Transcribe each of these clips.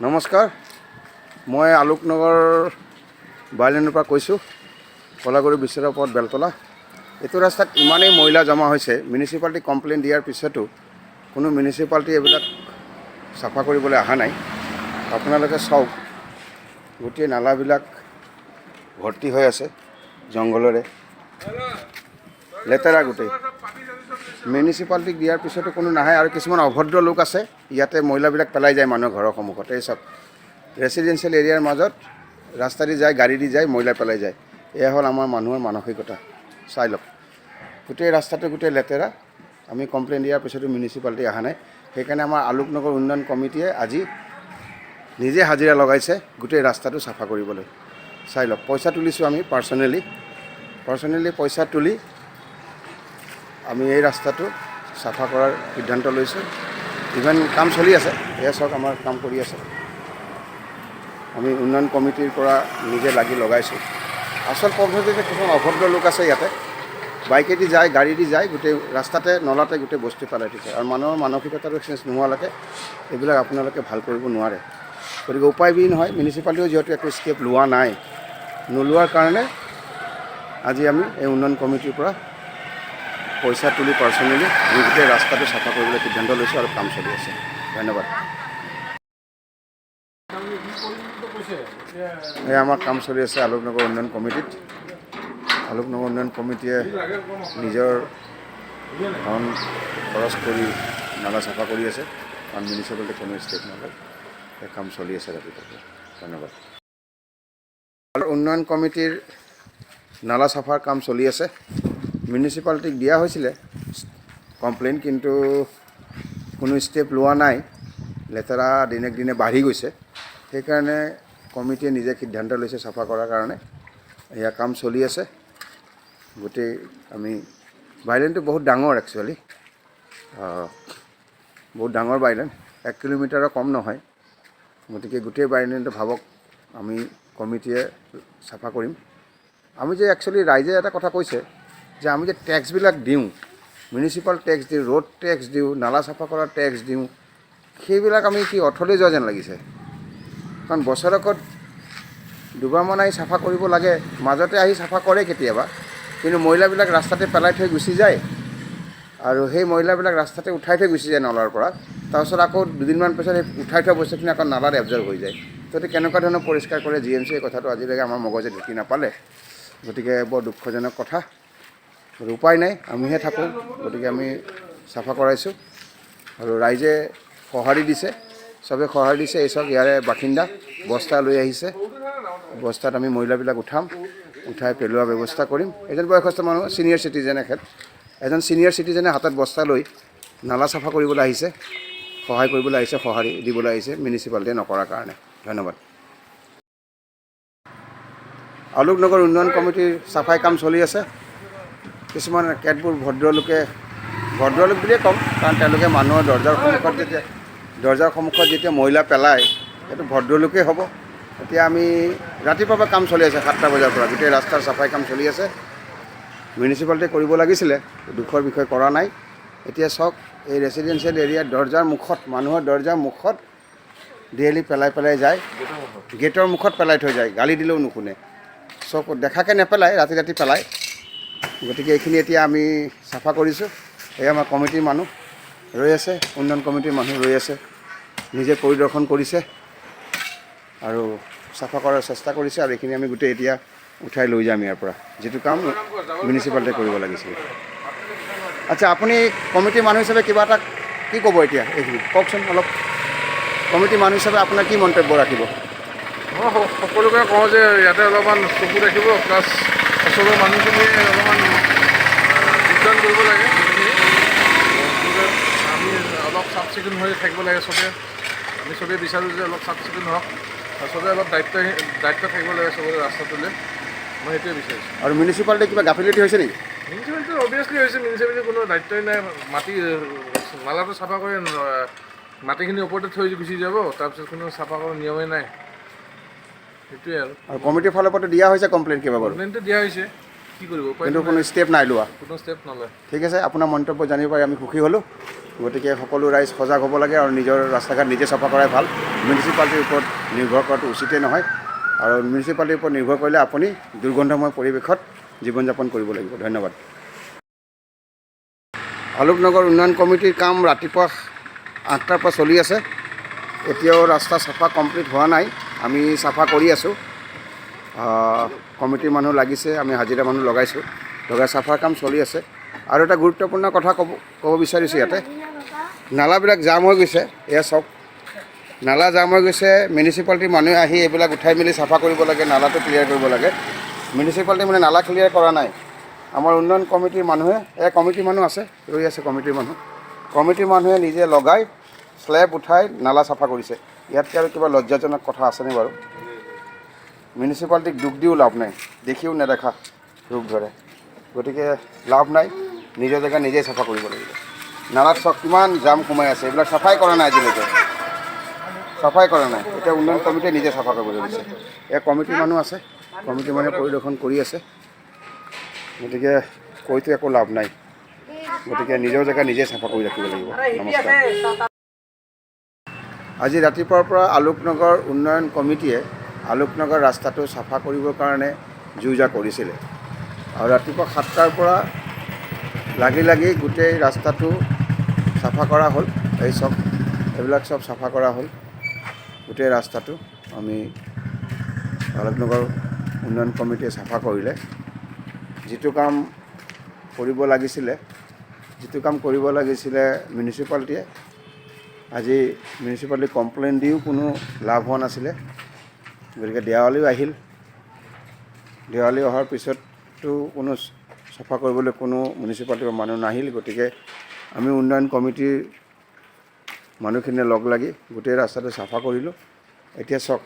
নমস্কাৰ, মই আলোকনগৰ বাইলেনৰ পৰা কৈছোঁ। কলাগুৰি বিশ্বৰ ওপৰত বেলতলা। এইটো ৰাস্তাত ইমানেই ময়লা জমা হৈছে, মিউনিচিপালিটি কমপ্লেইন দিয়াৰ পিছতো কোনো মিউনিচিপালিটি এইবিলাক চাফা কৰিবলৈ অহা নাই। আপোনালোকে চাওক, গোটেই নালাবিলাক ভৰ্তি হৈ আছে জংঘলৰে, লেতেৰা গোটেই। মিউনিচিপালিটিক দিয়াৰ পিছতো কোনো নাহে আৰু কিছুমান অভদ্ৰ লোক আছে, ইয়াতে ময়লাবিলাক পেলাই যায় মানুহৰ ঘৰৰ সন্মুখত। এই চব ৰেচিডেঞ্চিয়েল এৰিয়াৰ মাজত ৰাস্তা দি যায়, গাড়ী দি যায়, ময়লা পেলাই যায়। এয়া হ'ল আমাৰ মানুহৰ মানসিকতা। চাই লওক, গোটেই ৰাস্তাটো গোটেই লেতেৰা। আমি কমপ্লেইন দিয়াৰ পিছতো মিউনিচিপালিটি অহা নাই। সেইকাৰণে আমাৰ আলোকনগৰ উন্নয়ন কমিটিয়ে আজি নিজে হাজিৰা লগাইছে গোটেই ৰাস্তাটো চাফা কৰিবলৈ। চাই লওক, পইচা তুলিছোঁ আমি পাৰ্চনেলি পইচা তুলি আমি এই ৰাস্তাটো চাফা কৰাৰ সিদ্ধান্ত লৈছোঁ। ইভেন কাম চলি আছে, এয়া চাওক আমাৰ কাম কৰি আছে। আমি উন্নয়ন কমিটিৰ পৰা নিজে লাগি লগাইছোঁ। আচল পদ্ধতিতে কিছুমান অভদ্ৰ লোক আছে ইয়াতে, বাইকেদি যায়, গাড়ী দি যায়, গোটেই ৰাস্তাতে নলাতে গোটেই বস্তু পেলাই থৈছে। আৰু মানুহৰ মানসিকতাটো চেঞ্জ নোহোৱালৈকে এইবিলাক আপোনালোকে ভাল কৰিব নোৱাৰে। গতিকে উপায়বিহীন হয়। মিউনিচিপালিটিও যিহেতু একো ষ্টেপ লোৱা নাই, নোলোৱাৰ কাৰণে আজি আমি এই উন্নয়ন কমিটিৰ পৰা পইচা তুলি পাৰ্চনেলি আমি গোটেই ৰাস্তাটো চাফা কৰিবলৈ সিদ্ধান্ত লৈছোঁ আৰু কাম চলি আছে। ধন্যবাদ। এই আমাৰ কাম চলি আছে আলোকনগৰ উন্নয়ন কমিটিত। আলোকনগৰ উন্নয়ন কমিটিয়ে নিজৰ ধন খৰচ কৰি নালা চাফা কৰি আছে, কাৰণ মিউনিচিপালিটি কোনো ষ্টেপ নলয়। এই কাম চলি আছে ৰাতিপুৱা। ধন্যবাদ। উন্নয়ন কমিটিৰ নালা চাফাৰ কাম চলি আছে। মিউনিচিপালিটিক দিয়া হৈছিলে কমপ্লেইন, কিন্তু কোনো ষ্টেপ লোৱা নাই। লেতেৰা দিনে দিনে বাঢ়ি গৈছে। সেইকাৰণে কমিটিয়ে নিজে সিদ্ধান্ত লৈছে চাফা কৰাৰ কাৰণে। এয়া কাম চলি আছে। গোটেই আমি বাইলেনটো বহুত ডাঙৰ, একচুৱেলি বহুত ডাঙৰ বাইলেন, 1 কিলোমিটাৰৰ কম নহয়। গতিকে গোটেই বাইলেনটো ভাবক, আমি কমিটিয়ে চাফা কৰিম। আমি যে একচুৱেলি ৰাইজে এটা কথা কৈছে যে আমি যে টেক্সবিলাক দিওঁ, মিউনিচিপাল টেক্স দিওঁ, ৰোড টেক্স দিওঁ, নালা চাফা কৰাৰ টেক্স দিওঁ, সেইবিলাক আমি কি অথলে যোৱা যেন লাগিছে। কাৰণ বছৰেকত দুবাৰমান আহি চাফা কৰিব লাগে, মাজতে আহি চাফা কৰে কেতিয়াবা, কিন্তু ময়লাবিলাক ৰাস্তাতে পেলাই থৈ গুচি যায়। আৰু সেই ময়লাবিলাক ৰাস্তাতে উঠাই থৈ গুচি যায় নলাৰ পৰা। তাৰপিছত আকৌ দুদিনমান পিছত সেই উঠাই থোৱা বস্তুখিনি আকৌ নালাত এবজৰ্ব হৈ যায়। গতিকে কেনেকুৱা ধৰণৰ পৰিষ্কাৰ কৰে GMC, এই কথাটো আজিলৈকে আমাৰ মগজে ঢুকি নাপালে। গতিকে বৰ দুখজনক কথা। উপায় নাই, আমিহে থাকোঁ। গতিকে আমি চাফা কৰাইছোঁ আৰু ৰাইজে সঁহাৰি দিছে, চবে সঁহাৰি দিছে। এই চব ইয়াৰে বাসিন্দা বস্তা লৈ আহিছে, বস্তাত আমি ময়লাবিলাক উঠাই পেলোৱাৰ ব্যৱস্থা কৰিম। এজন বয়সস্থ মানুহ, ছিনিয়ৰ চিটিজেন, এজন ছিনিয়ৰ চিটিজেনে হাতত বস্তা লৈ নালা চাফা কৰিবলৈ আহিছে, সহায় কৰিবলৈ আহিছে, সঁহাৰি দিবলৈ আহিছে মিউনিচিপালিটিয়ে নকৰাৰ কাৰণে। ধন্যবাদ। আলোকনগৰ উন্নয়ন কমিটিৰ চাফাই কাম চলি আছে। কিছুমান কেতবোৰ ভদ্ৰলোক বুলিয়ে ক'ম, কাৰণ তেওঁলোকে মানুহৰ দৰ্জাৰ সন্মুখত যেতিয়া ময়লা পেলায়, সেইটো ভদ্ৰলোকেই হ'ব। এতিয়া আমি ৰাতিপুৱাৰ পৰা কাম চলি আছে, 7টা বজাৰ পৰা গোটেই ৰাস্তাৰ চাফাই কাম চলি আছে। মিউনিচিপালিটিয়ে কৰিব লাগিছিলে, দুখৰ বিষয় কৰা নাই। এতিয়া চাওক, এই ৰেচিডেঞ্চিয়েল এৰিয়াৰ মানুহৰ দৰ্জাৰ মুখত ডেইলি পেলাই যায়, গেটৰ মুখত পেলাই থৈ যায়, গালি দিলেও নুশুনে। চব দেখাকৈ নেপেলায়, ৰাতি পেলায়। গতিকে এইখিনি এতিয়া আমি চাফা কৰিছোঁ। এই আমাৰ কমিটিৰ মানুহ ৰৈ আছে, উন্নয়ন কমিটিৰ মানুহ ৰৈ আছে, নিজে পৰিদৰ্শন কৰিছে আৰু চাফা কৰাৰ চেষ্টা কৰিছে। আৰু এইখিনি আমি গোটেই এতিয়া উঠাই লৈ যাম ইয়াৰ পৰা, যিটো কাম মিউনিচিপালিটিয়ে কৰিব লাগিছিল। আচ্ছা, আপুনি কমিটিৰ মানুহ হিচাপে কিবা এটা কি ক'ব এতিয়া? এইখিনি কওকচোন অলপ। কমিটিৰ মানুহ হিচাপে আপোনাৰ কি মন্তব্য ৰাখিব? মই সকলোকে কওঁ যে ইয়াতে অলপমান চকু ৰাখিব, প্লাছ ওচৰৰ মানুহখিনিয়ে অলপমান যোগদান কৰিব লাগে। আমি অলপ চাফ চিকুণ হৈ থাকিব লাগে চবেই। আমি চবেই বিচাৰোঁ যে অলপ চাফ চিকুণ হওক, আৰু চবেই অলপ দায়িত্ব থাকিব লাগে চবৰে ৰাস্তাটোলৈ। মই সেইটোৱে বিচাৰিছোঁ। আৰু মিউনিচিপালিটিৰ কিবা গাফিলতি হৈছে নেকি? মিউনিচিপালিটিৰ অভিয়াছলি হৈছে। মিউনিচিপালিটিৰ কোনো দায়িত্বই নাই। নালাটো চাফা কৰি মাটিখিনি ওপৰতে থৈ গুচি যাব, তাৰপিছত কোনো চাফা কৰাৰ নিয়মেই নাই। সেইটোৱে আৰু কমিটিৰ ফালৰ পৰা দিয়া হৈছে কমপ্লেইন কিবা বাৰু? কমপ্লেইনটো দিয়া হৈছে। কি কৰিব উপায় কিন্তু কোনো ষ্টেপ নাই লোৱা। কোনো ষ্টেপ নলয়। ঠিক আছে, আপোনাৰ মন্তব্য জানিব পাৰি আমি সুখী হ'লোঁ। গতিকে সকলো ৰাইজ সজাগ হ'ব লাগে আৰু নিজৰ ৰাস্তা ঘাট নিজে চাফা কৰাই ভাল। মিউনিচিপালিটিৰ ওপৰত নিৰ্ভৰ কৰাটো উচিতেই নহয় আৰু মিউনিচিপালিটিৰ ওপৰত নিৰ্ভৰ কৰিলে আপুনি দুৰ্গন্ধময় পৰিৱেশত জীৱন যাপন কৰিব লাগিব। ধন্যবাদ। আলোকনগৰ উন্নয়ন কমিটিৰ কাম ৰাতিপুৱা 8টাৰ পৰা চলি আছে। এতিয়াও ৰাস্তা চাফা কমপ্লিট হোৱা নাই, আমি চাফা কৰি আছোঁ। কমিটিৰ মানুহ লাগিছে, আমি হাজিৰা মানুহ লগাই চাফাৰ কাম চলি আছে। আৰু এটা গুৰুত্বপূৰ্ণ কথা ক'ব বিচাৰিছোঁ ইয়াতে, নালাবিলাক জাম হৈ গৈছে। এয়া চাওক, নালা জাম হৈ গৈছে। মিউনিচিপালিটিৰ মানুহে আহি এইবিলাক উঠাই মেলি চাফা কৰিব লাগে, নালাটো ক্লিয়াৰ কৰিব লাগে। মিউনিচিপালিটি মানে নালা ক্লিয়াৰ কৰা নাই। আমাৰ উন্নয়ন কমিটিৰ মানুহে, কমিটিৰ মানুহ আছে, ৰৈ আছে কমিটিৰ মানুহে নিজে লগাই স্লেব উঠাই নালা চাফা কৰিছে। ইয়াতকৈ আৰু কিবা লজ্জাজনক কথা আছেনে বাৰু? মিউনিচিপালিটিক দুখ দিও লাভ নাই, দেখিও নেদেখা ৰূপ ধৰে। গতিকে লাভ নাই, নিজৰ জেগা নিজেই চাফা কৰিব লাগিব। নালাত চাওক কিমান জাম সোমাই আছে, এইবিলাক চাফাই কৰা নাই আজিলৈকে, এতিয়া উন্নয়ন কমিটিয়ে নিজে চাফা কৰিব লাগিছে। কমিটিৰ মানুহ আছে, কমিটিৰ মানুহে পৰিদৰ্শন কৰি আছে। গতিকে কৈতো একো লাভ নাই, গতিকে নিজৰ জেগা নিজে চাফা কৰি ৰাখিব লাগিব। নমস্কাৰ। আজি ৰাতিপুৱাৰ পৰা আলোকনগৰ উন্নয়ন কমিটিয়ে আলোকনগৰ ৰাস্তাটো চাফা কৰিবৰ কাৰণে যো-জা কৰিছিলে আৰু ৰাতিপুৱা 7টাৰ পৰা লাগি গোটেই ৰাস্তাটো চাফা কৰা হ'ল। এইবিলাক চব চাফা কৰা হ'ল। গোটেই ৰাস্তাটো আমি আলোকনগৰ উন্নয়ন কমিটিয়ে চাফা কৰিলে। যিটো কাম কৰিব লাগিছিলে মিউনিচিপালিটিয়ে, আজি মিউনিচিপালিটি কমপ্লেইন দিও কোনো লাভ হোৱা নাছিলে। গতিকে দেৱালীও আহিল, দেৱালী অহাৰ পিছতো কোনো চাফা কৰিবলৈ কোনো মিউনিচিপালিটিৰ মানুহ নাহিল। গতিকে আমি উন্নয়ন কমিটিৰ মানুহখিনিয়ে লগ লাগি গোটেই ৰাস্তাটো চাফা কৰিলোঁ। এতিয়া চাওক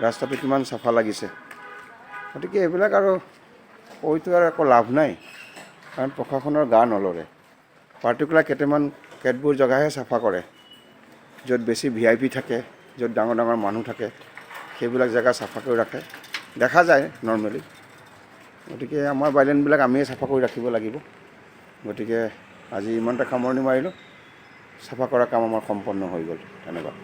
ৰাস্তাটো কিমান চাফা লাগিছে। গতিকে এইবিলাক আৰু কৈতো আৰু একো লাভ নাই, কাৰণ প্ৰশাসনৰ গা নলৰে। পাৰ্টিকুলাৰ কেতবোৰ জেগাহে চাফা কৰে, য'ত বেছি VIP থাকে, য'ত ডাঙৰ ডাঙৰ মানুহ থাকে, সেইবিলাক জেগা চাফা কৰি ৰাখে, দেখা যায় নৰ্মেলি। গতিকে আমাৰ বাইলেনবিলাক আমিয়ে চাফা কৰি ৰাখিব লাগিব। গতিকে আজি ইমানটা সামৰণি মাৰিলোঁ, চাফা কৰা কাম আমাৰ সম্পন্ন হৈ গ'ল। ধন্যবাদ।